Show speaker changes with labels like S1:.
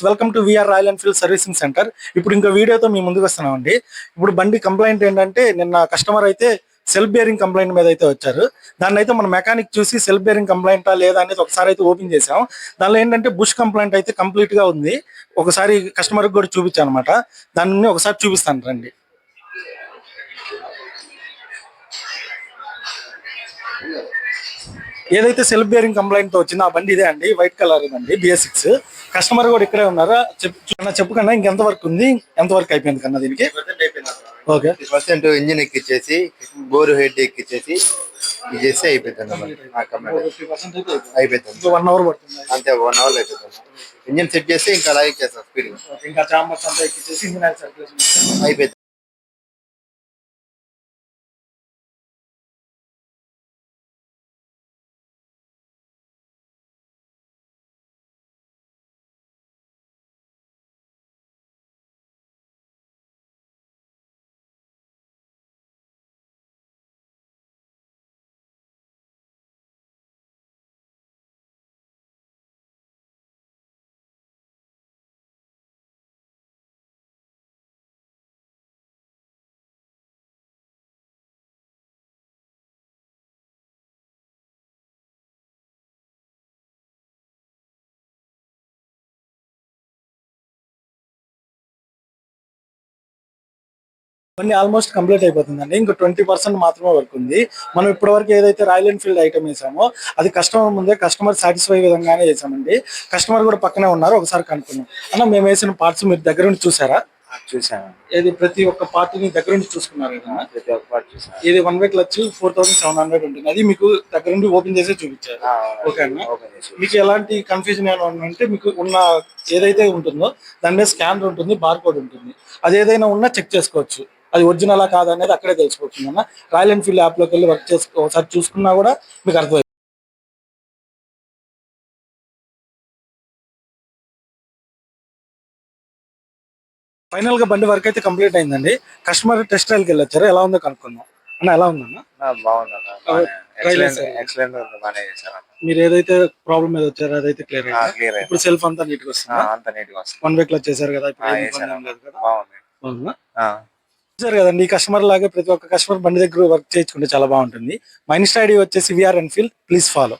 S1: Welcome to VR royal Enfield servicing centre. ఇప్పుడు ఇంకో వీడియోతో మీ ముందుకు వస్తున్నామండి. ఇప్పుడు బండి కంప్లైంట్ ఏంటంటే, నిన్న కస్టమర్ అయితే సెల్ఫ్ బేరింగ్ కంప్లైంట్ మీద అయితే వచ్చారు. దాన్ని అయితే మన మెకానిక్ చూసి సెల్ఫ్ బేరింగ్ కంప్లైంటా లేదా అనేది ఒకసారి అయితే ఓపెన్ చేసాం. దానిలో ఏంటంటే బుష్ కంప్లైంట్ అయితే కంప్లీట్ గా ఉంది. ఒకసారి కస్టమర్ కూడా చూపించాను అనమాట. దాన్ని ఒకసారి చూపిస్తాను రండి. ఏదైతే సెల్ఫ్ బేరింగ్ కంప్లైంట్ తో వచ్చిందో ఆ బండి ఇదే అండి, వైట్ కలర్ బండి BS6. కస్టమర్ కూడా ఇక్కడే ఉన్నారు. చెప్పకన్నా ఇంకెంత వర్క్ ఉంది, ఎంత వర్క్ అయిపోయింది కన్నా దీనికి? ఓకే,
S2: ఇంజిన్ ఎక్కిచ్చేసి బోర్ హెడ్ ఎక్కిచ్చేసి ఇది చేస్తే అయిపోతుంది. అయిపోతుంది
S1: 1 అవర్ పడుతుంది
S2: అంతే, 1 అవర్ అయిపోతుంది. ఇంజిన్ సెట్ చేస్తే ఇంకా అలాగే చేస్తాం స్పీడ్.
S1: ఇంకా చాంబర్స్ అంతా ఎక్కిచ్చేసి ఇంజిన్
S2: అయిపోతుంది.
S1: బండి ఆల్మోస్ట్ కంప్లీట్ అయిపోతుందండి. ఇంకో 20% మాత్రమే వర్క్ ఉంది. మనం ఇప్పటి వరకు ఏదైతే రాయల్ ఎన్ఫీల్డ్ ఐటమ్ వేసామో అది కస్టమర్ ముందే కస్టమర్ సాటిస్ఫై విధంగానే వేసామండి. కస్టమర్ కూడా పక్కనే ఉన్నారు, ఒకసారి కనుక్కున్నాం. అన్న, మేము వేసిన పార్ట్స్ మీరు దగ్గర నుండి చూసారా?
S2: చూసాను.
S1: ఏది ప్రతి ఒక్క పార్ట్ ని దగ్గర నుంచి చూసుకున్నారు కదా?
S2: ప్రతి ఒక్క పార్ట్ చూసాను.
S1: ఇది 1 వే క్లచ్ 4700 ఉంటుంది. అది మీకు దగ్గర నుండి ఓపెన్ చేసి చూపించారు. ఓకే అన్న, మీకు ఎలాంటి కన్ఫ్యూజన్ ఏమైనా అంటే మీకు ఉన్న ఏదైతే ఉంటుందో దాని మీద స్కానర్ ఉంటుంది, బార్ కోడ్ ఉంటుంది. అది ఏదైనా ఉన్నా చెక్ చేసుకోవచ్చు. అది ఒరిజినలా కాదనేది అక్కడే తెలిసిపోతుంది అన్న. రాయల్ ఎన్ఫీల్డ్ యాప్ లోకి వెళ్ళి వర్క్ చేసుకో ఒకసారి చూసుకున్నా కూడా మీకు అర్థం. ఫైనల్ గా బండి వర్క్ అయితే కంప్లీట్ అయిందండి. కస్టమర్ టెస్ట్ ట్రైల్కి వెళ్ళొచ్చారు. ఎలా ఉందో కనుక్కుందాం. అన్న, ఎలా ఉందన్న? మీరు ఏదైతే ప్రాబ్లం మీద వచ్చారో అదైతే క్లియర్ అయింది. ఇప్పుడు సెల్ఫ్ అంతా నీట్ గా వస్తుంది. 1 వే క్లచ్ చేశారు కదా, చూసారు కదండి. ఈ కస్టమర్ లాగే ప్రతి ఒక్క కస్టమర్ బండి దగ్గర వర్క్ చేయించుకుంటే చాలా బాగుంటుంది. మా ఇన్స్టా ఐడి వచ్చేసి విఆర్ ఎన్ఫీల్డ్. Please follow.